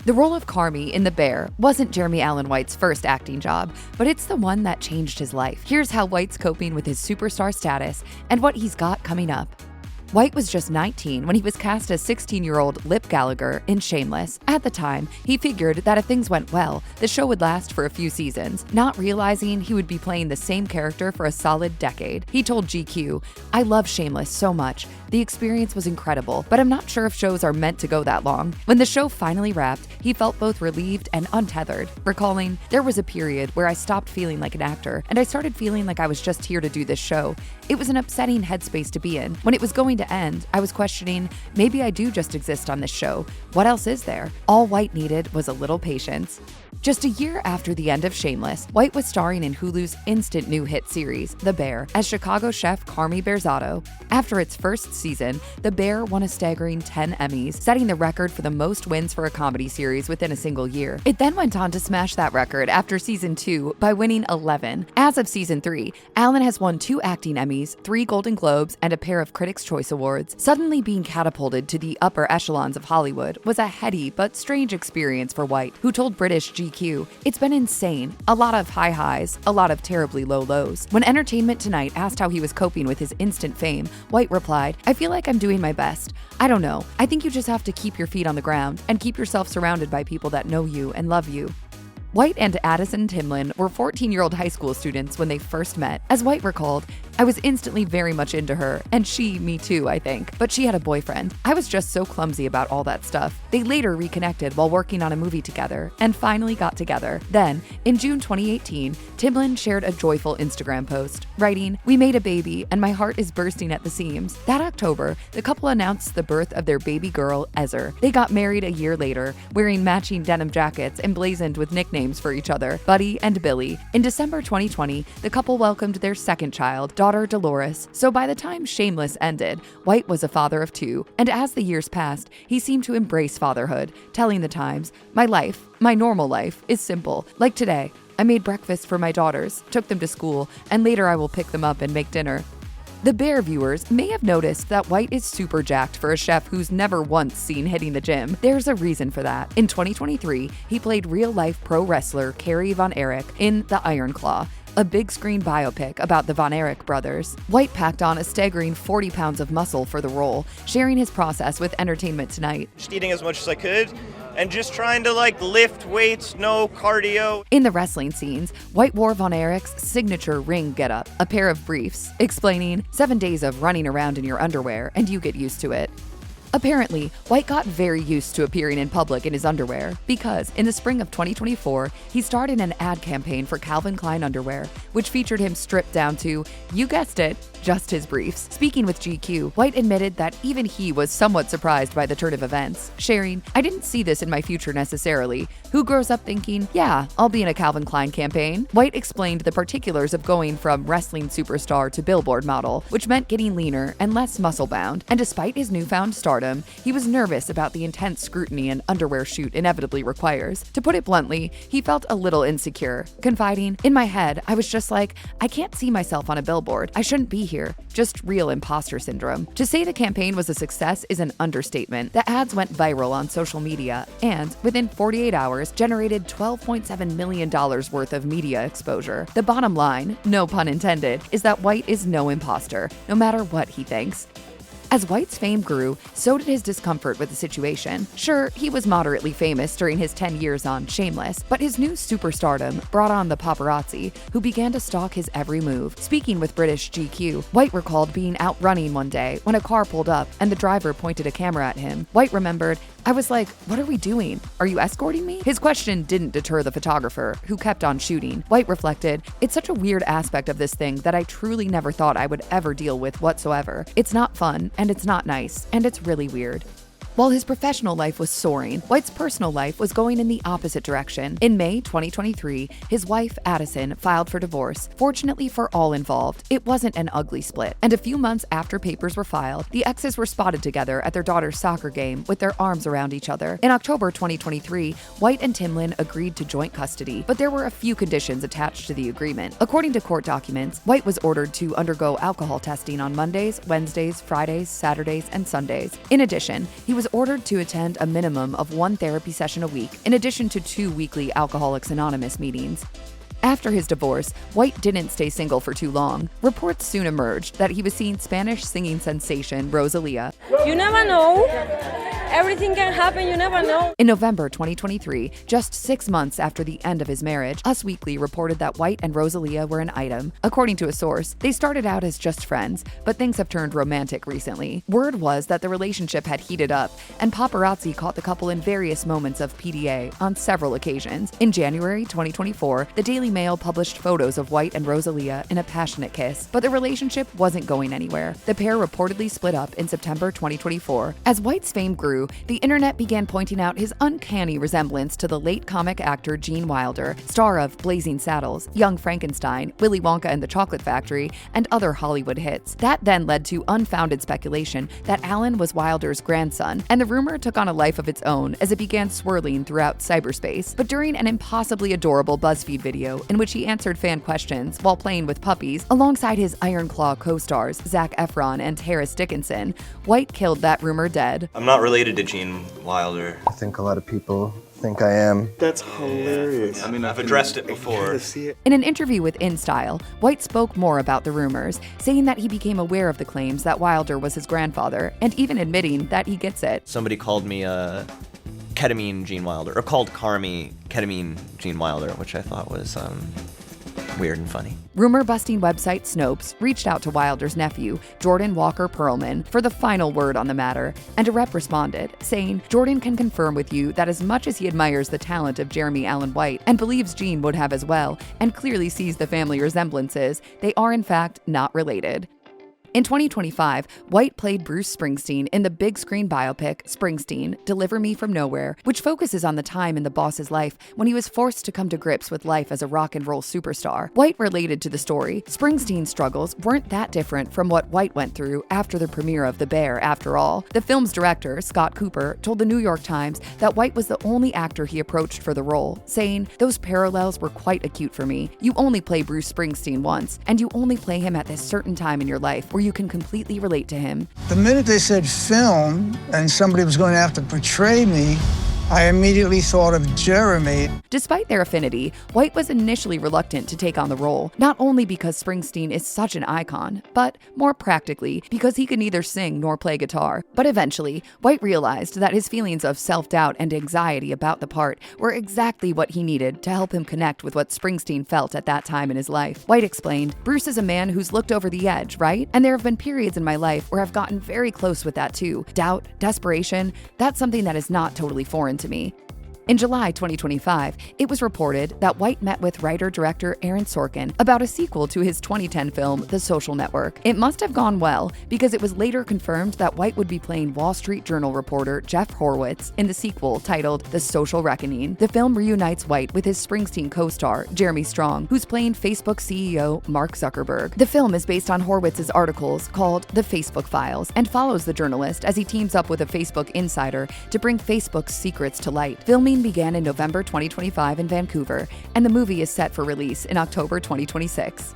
The role of Carmy in The Bear wasn't Jeremy Allen White's first acting job, but it's the one that changed his life. Here's how White's coping with his superstar status and what he's got coming up. White was just 19 when he was cast as 16-year-old Lip Gallagher in Shameless. At the time, he figured that if things went well, the show would last for a few seasons, not realizing he would be playing the same character for a solid decade. He told GQ, "I love Shameless so much. The experience was incredible, but I'm not sure if shows are meant to go that long." When the show finally wrapped, he felt both relieved and untethered, recalling, "There was a period where I stopped feeling like an actor, and I started feeling like I was just here to do this show. It was an upsetting headspace to be in. When it was going to end, I was questioning, maybe I do just exist on this show. What else is there?" All White needed was a little patience. Just a year after the end of Shameless, White was starring in Hulu's instant new hit series, The Bear, as Chicago chef Carmy Berzotto. After its first season, The Bear won a staggering 10 Emmys, setting the record for the most wins for a comedy series within a single year. It then went on to smash that record after season 2 by winning 11. As of season 3, Allen has won 2 acting Emmys, 3 Golden Globes, and a pair of Critics' Choice Awards. Suddenly being catapulted to the upper echelons of Hollywood was a heady but strange experience for White, who told British GQ, "It's been insane. A lot of high highs, a lot of terribly low lows." When Entertainment Tonight asked how he was coping with his instant fame, White replied, "I feel like I'm doing my best. I don't know. I think you just have to keep your feet on the ground and keep yourself surrounded by people that know you and love you." White and Addison Timlin were 14-year-old high school students when they first met. As White recalled, "I was instantly very much into her, and she me too, I think. But she had a boyfriend. I was just so clumsy about all that stuff." They later reconnected while working on a movie together, and finally got together. Then, in June 2018, Timlin shared a joyful Instagram post, writing, "We made a baby, and my heart is bursting at the seams." That October, the couple announced the birth of their baby girl, Ezer. They got married a year later, wearing matching denim jackets emblazoned with nicknames for each other, Buddy and Billy. In December 2020, the couple welcomed their second child, daughter Dolores. So by the time Shameless ended, White was a father of 2, and as the years passed, he seemed to embrace fatherhood, telling The Times, "My life, my normal life, is simple. Like today, I made breakfast for my daughters, took them to school, and later I will pick them up and make dinner." The Bear viewers may have noticed that White is super jacked for a chef who's never once seen hitting the gym. There's a reason for that. In 2023, he played real-life pro wrestler Kerry Von Erich in The Iron Claw, a big-screen biopic about the Von Erich brothers. White packed on a staggering 40 pounds of muscle for the role, sharing his process with Entertainment Tonight. Just eating as much as I could, and just trying to lift weights, no cardio. In the wrestling scenes, White wore Von Erich's signature ring getup, a pair of briefs, explaining, 7 days of running around in your underwear and you get used to it. Apparently, White got very used to appearing in public in his underwear because in the spring of 2024, he starred in an ad campaign for Calvin Klein underwear, which featured him stripped down to, you guessed it, just his briefs. Speaking with GQ, White admitted that even he was somewhat surprised by the turn of events, sharing, "I didn't see this in my future necessarily. Who grows up thinking, yeah, I'll be in a Calvin Klein campaign?" White explained the particulars of going from wrestling superstar to billboard model, which meant getting leaner and less muscle-bound. And despite his newfound stardom, he was nervous about the intense scrutiny an underwear shoot inevitably requires. To put it bluntly, he felt a little insecure, confiding, "In my head, I was just like, I can't see myself on a billboard. I shouldn't be here. Just real imposter syndrome." To say the campaign was a success is an understatement. The ads went viral on social media and, within 48 hours, generated $12.7 million worth of media exposure. The bottom line, no pun intended, is that White is no imposter, no matter what he thinks. As White's fame grew, so did his discomfort with the situation. Sure, he was moderately famous during his 10 years on Shameless, but his new superstardom brought on the paparazzi, who began to stalk his every move. Speaking with British GQ, White recalled being out running one day when a car pulled up and the driver pointed a camera at him. White remembered, "I was like, what are we doing? Are you escorting me?" His question didn't deter the photographer, who kept on shooting. White reflected, "It's such a weird aspect of this thing that I truly never thought I would ever deal with whatsoever. It's not fun, and it's not nice, and it's really weird." While his professional life was soaring, White's personal life was going in the opposite direction. In May 2023, his wife, Addison, filed for divorce. Fortunately for all involved, it wasn't an ugly split. And a few months after papers were filed, the exes were spotted together at their daughter's soccer game with their arms around each other. In October 2023, White and Timlin agreed to joint custody, but there were a few conditions attached to the agreement. According to court documents, White was ordered to undergo alcohol testing on Mondays, Wednesdays, Fridays, Saturdays, and Sundays. In addition, he was ordered to attend a minimum of 1 therapy session a week, in addition to 2 weekly Alcoholics Anonymous meetings. After his divorce, White didn't stay single for too long. Reports soon emerged that he was seeing Spanish singing sensation Rosalia. You never know. Everything can happen, you never know. In November 2023, just 6 months after the end of his marriage, Us Weekly reported that White and Rosalia were an item. According to a source, they started out as just friends, but things have turned romantic recently. Word was that the relationship had heated up, and paparazzi caught the couple in various moments of PDA on several occasions. In January 2024, the Daily Mail published photos of White and Rosalia in a passionate kiss, but the relationship wasn't going anywhere. The pair reportedly split up in September 2024. As White's fame grew, the internet began pointing out his uncanny resemblance to the late comic actor Gene Wilder, star of Blazing Saddles, Young Frankenstein, Willy Wonka and the Chocolate Factory, and other Hollywood hits. That then led to unfounded speculation that Alan was Wilder's grandson, and the rumor took on a life of its own as it began swirling throughout cyberspace. But during an impossibly adorable BuzzFeed video in which he answered fan questions while playing with puppies, alongside his Iron Claw co-stars Zac Efron and Harris Dickinson, White killed that rumor dead. I'm not related to Gene Wilder. I think a lot of people think I am. That's hilarious. I mean, I've addressed it before. In an interview with InStyle, White spoke more about the rumors, saying that he became aware of the claims that Wilder was his grandfather, and even admitting that he gets it. Somebody called me ketamine Gene Wilder, or called Carmy ketamine Gene Wilder, which I thought was weird and funny. Rumor-busting website Snopes reached out to Wilder's nephew, Jordan Walker Perlman, for the final word on the matter, and a rep responded, saying, "Jordan can confirm with you that as much as he admires the talent of Jeremy Allen White, and believes Gene would have as well, and clearly sees the family resemblances, they are in fact not related." In 2025, White played Bruce Springsteen in the big screen biopic Springsteen, Deliver Me From Nowhere, which focuses on the time in the boss's life when he was forced to come to grips with life as a rock and roll superstar. White related to the story. Springsteen's struggles weren't that different from what White went through after the premiere of The Bear, after all. The film's director, Scott Cooper, told the New York Times that White was the only actor he approached for the role, saying, "Those parallels were quite acute for me. You only play Bruce Springsteen once, and you only play him at this certain time in your life where you can completely relate to him." The minute they said film and somebody was going to have to portray me, I immediately thought of Jeremy. Despite their affinity, White was initially reluctant to take on the role, not only because Springsteen is such an icon, but more practically because he could neither sing nor play guitar. But eventually, White realized that his feelings of self-doubt and anxiety about the part were exactly what he needed to help him connect with what Springsteen felt at that time in his life. White explained, "Bruce is a man who's looked over the edge, right? And there have been periods in my life where I've gotten very close with that too. Doubt, desperation, that's something that is not totally foreign to me." In July 2025, it was reported that White met with writer-director Aaron Sorkin about a sequel to his 2010 film, The Social Network. It must have gone well, because it was later confirmed that White would be playing Wall Street Journal reporter Jeff Horowitz in the sequel titled The Social Reckoning. The film reunites White with his Springsteen co-star, Jeremy Strong, who's playing Facebook CEO Mark Zuckerberg. The film is based on Horowitz's articles called The Facebook Files and follows the journalist as he teams up with a Facebook insider to bring Facebook's secrets to light. Filming began in November 2025 in Vancouver, and the movie is set for release in October 2026.